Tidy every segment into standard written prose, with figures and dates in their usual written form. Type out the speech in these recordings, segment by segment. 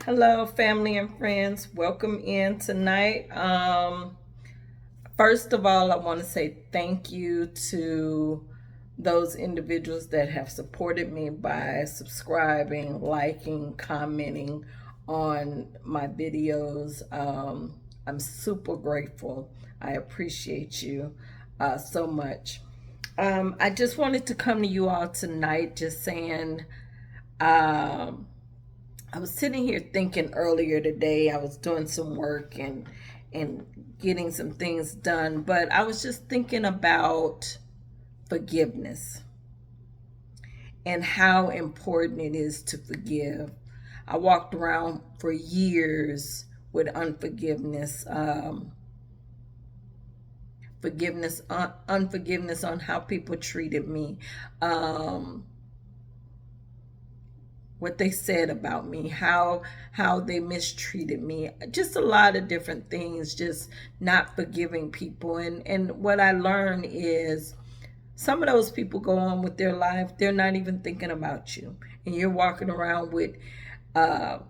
Hello, family and friends. Welcome in tonight. First of all, I want to say thank you to those individuals that have supported me by subscribing, liking, commenting on my videos. I'm super grateful. I appreciate you so much. I just wanted to come to you all tonight just saying, um, I was sitting here thinking earlier today. I was doing some work and getting some things done, but I was just thinking about forgiveness and how important it is to forgive. I walked around for years with unforgiveness, unforgiveness on how people treated me, um, what they said about me, how they mistreated me, just a lot of different things, just not forgiving people. And what I learned is some of those people go on with their life, they're not even thinking about you, and you're walking around with uh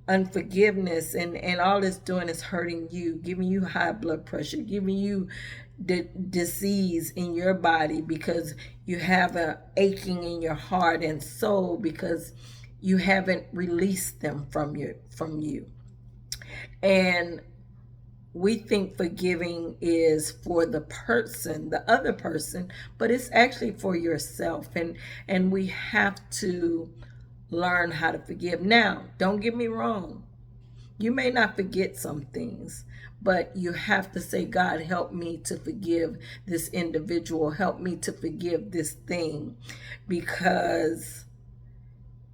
unforgiveness, and all it's doing is hurting you, giving you high blood pressure, giving you disease in your body because you have a aching in your heart and soul because you haven't released them from you. And we think forgiving is for the person, the other person, but it's actually for yourself. And we have to learn how to forgive. Now, don't get me wrong. You may not forget some things, but you have to say, God, help me to forgive this individual. Help me to forgive this thing because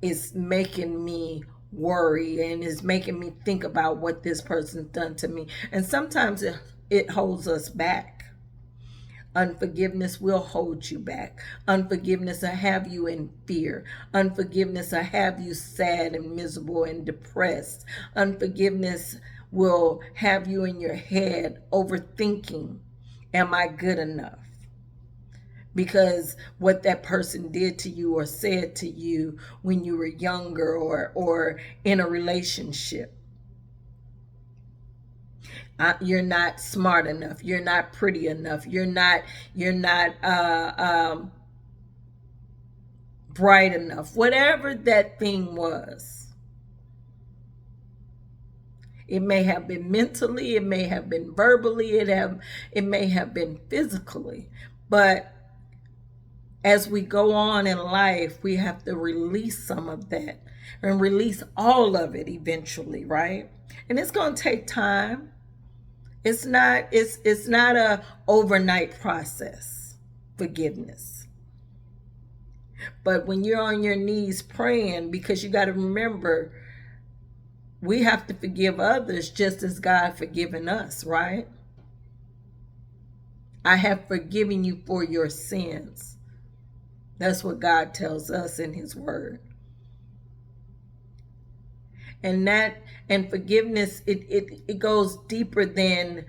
it's making me worry and is making me think about what this person's done to me. And sometimes it holds us back. Unforgiveness will hold you back. Unforgiveness will have you in fear. Unforgiveness will have you sad and miserable and depressed. Unforgiveness will have you in your head overthinking, am I good enough? Because what that person did to you or said to you when you were younger or in a relationship. You're not smart enough, you're not pretty enough, you're not bright enough, whatever that thing was. It may have been mentally, it may have been verbally, it may have been physically, but as we go on in life, we have to release some of that and release all of it eventually, right? And it's going to take time. It's not a overnight process, forgiveness. But when you're on your knees praying, because you got to remember, we have to forgive others just as God forgiven us, right? I have forgiven you for your sins. That's what God tells us in his word. And forgiveness, it goes deeper than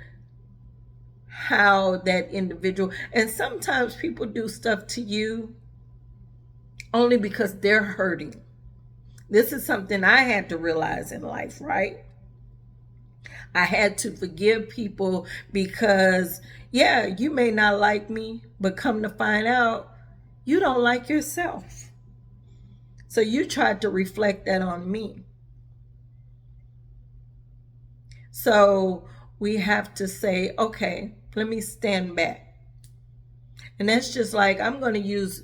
how that individual, and sometimes people do stuff to you only because they're hurting. This is something I had to realize in life, right? I had to forgive people because, yeah, you may not like me, but come to find out, you don't like yourself. So you tried to reflect that on me. So we have to say, okay, let me stand back. And that's just like, I'm going to use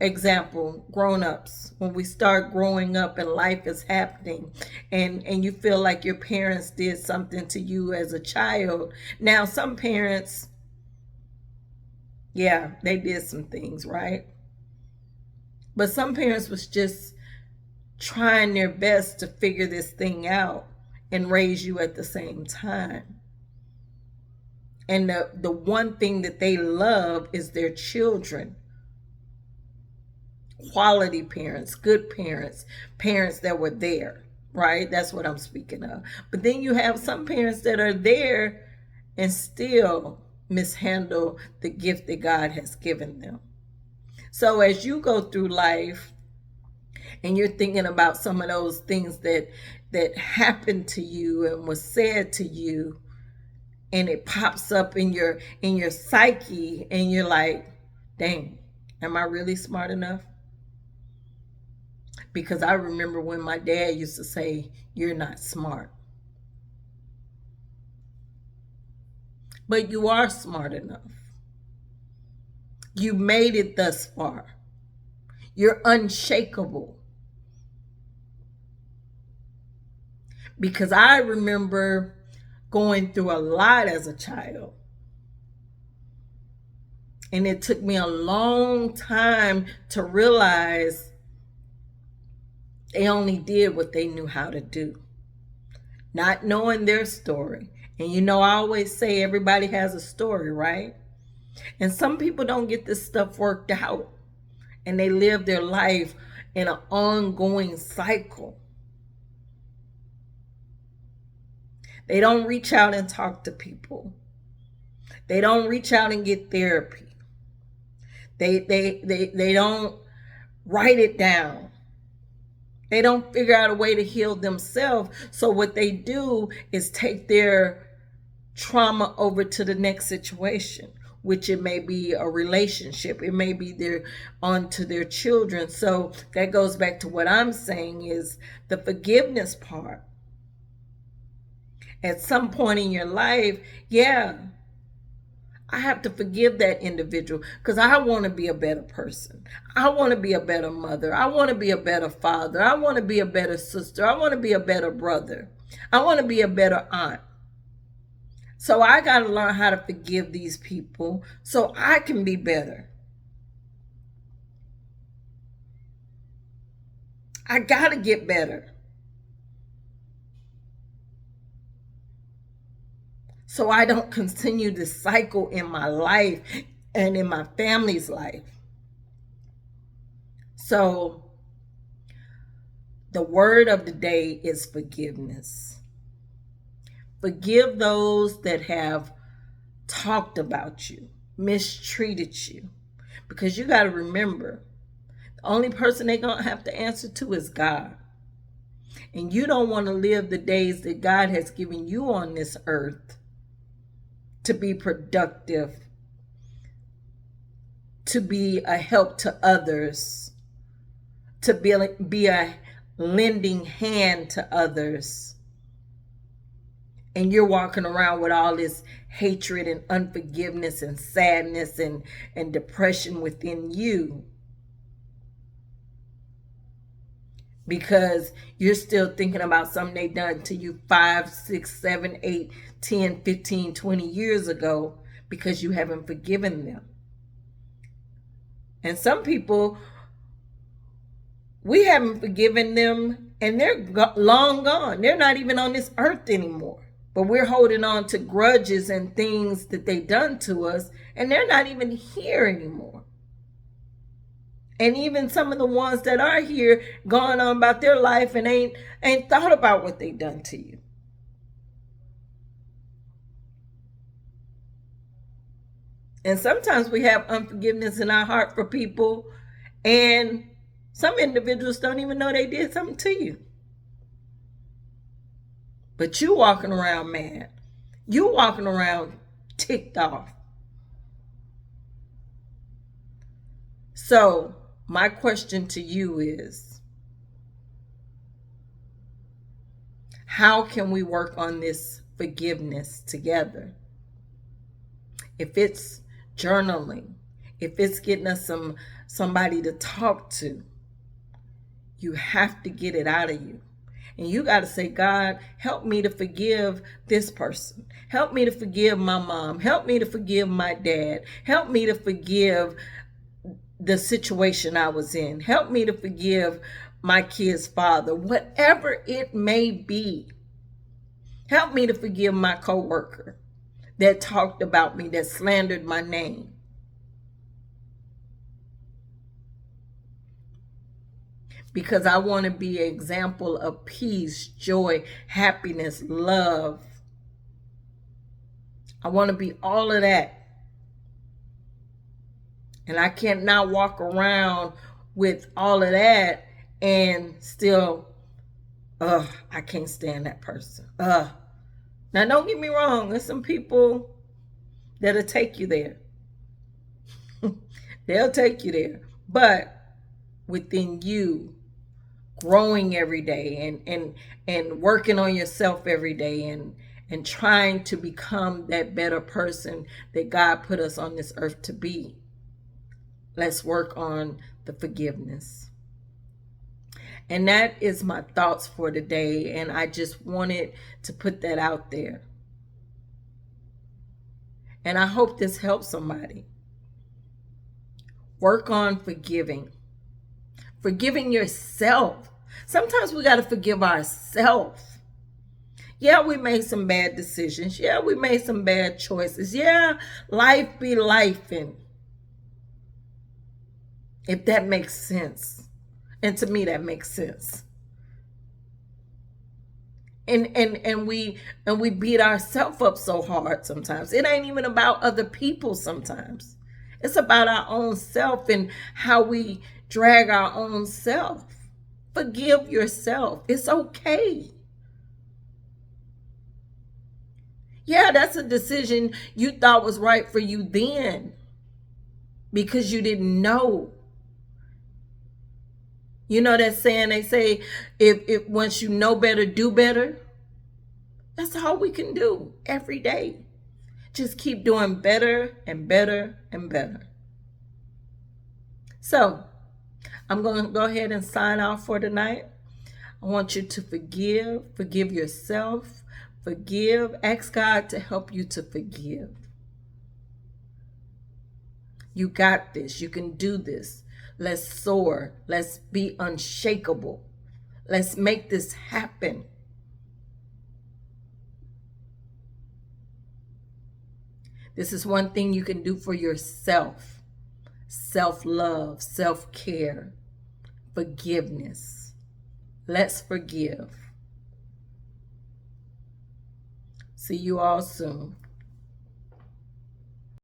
example, grown-ups. When we start growing up and life is happening, and you feel like your parents did something to you as a child. Now some parents, yeah, they did some things, right? But some parents was just trying their best to figure this thing out and raise you at the same time. And the one thing that they love is their children. Quality parents, good parents, parents that were there, right? That's what I'm speaking of. But then you have some parents that are there and still mishandle the gift that God has given them. So as you go through life and you're thinking about some of those things that happened to you and was said to you, and it pops up in your psyche, and you're like, dang, am I really smart enough? Because I remember when my dad used to say, you're not smart. But you are smart enough. You made it thus far. You're unshakable. Because I remember going through a lot as a child. And it took me a long time to realize they only did what they knew how to do, not knowing their story. And you know, I always say everybody has a story, right? And some people don't get this stuff worked out, and they live their life in an ongoing cycle. They don't reach out and talk to people. They don't reach out and get therapy. They don't write it down. They don't figure out a way to heal themselves. So what they do is take their trauma over to the next situation, which it may be a relationship. It may be onto their children. So that goes back to what I'm saying is the forgiveness part. At some point in your life, yeah, I have to forgive that individual because I want to be a better person. I want to be a better mother. I want to be a better father. I want to be a better sister. I want to be a better brother. I want to be a better aunt. So I got to learn how to forgive these people so I can be better. I got to get better. So I don't continue this cycle in my life and in my family's life. So the word of the day is forgiveness. Forgive those that have talked about you, mistreated you. Because you got to remember, the only person they're going to have to answer to is God. And you don't want to live the days that God has given you on this earth to be productive, to be a help to others, to be a lending hand to others. And you're walking around with all this hatred and unforgiveness and sadness and depression within you. Because you're still thinking about something they done to you 5, 6, 7, 8, 10, 15, 20 years ago because you haven't forgiven them. And some people, we haven't forgiven them and they're long gone. They're not even on this earth anymore. But we're holding on to grudges and things that they done to us, and they're not even here anymore. And even some of the ones that are here going on about their life and ain't thought about what they done to you. And sometimes we have unforgiveness in our heart for people, and some individuals don't even know they did something to you. But you walking around mad. You walking around ticked off. So my question to you is, how can we work on this forgiveness together? If it's journaling, if it's getting us somebody to talk to, you have to get it out of you. And you got to say, God, help me to forgive this person. Help me to forgive my mom. Help me to forgive my dad. Help me to forgive the situation I was in. Help me to forgive my kid's father, whatever it may be. Help me to forgive my coworker that talked about me, that slandered my name. Because I want to be an example of peace, joy, happiness, love. I want to be all of that. And I can't now walk around with all of that and still, I can't stand that person. Now don't get me wrong, there's some people that'll take you there. They'll take you there. But within you, growing every day and working on yourself every day and trying to become that better person that God put us on this earth to be. Let's work on the forgiveness. And that is my thoughts for today. And I just wanted to put that out there. And I hope this helps somebody. Work on forgiving. Forgiving yourself. Sometimes we got to forgive ourselves. Yeah, we made some bad decisions. Yeah, we made some bad choices. Yeah, life be life, and if that makes sense. And to me, that makes sense. And we beat ourselves up so hard sometimes. It ain't even about other people sometimes. It's about our own self and how we drag our own self. Forgive yourself. It's okay. Yeah, that's a decision you thought was right for you then because you didn't know. You know that saying, they say, if once you know better, do better. That's all we can do every day. Just keep doing better and better and better. So I'm going to go ahead and sign off for tonight. I want you to forgive yourself, ask God to help you to forgive. You got this. You can do this. Let's soar. Let's be unshakable. Let's make this happen. This is one thing you can do for yourself. Self-love, self-care, forgiveness. Let's forgive. See you all soon.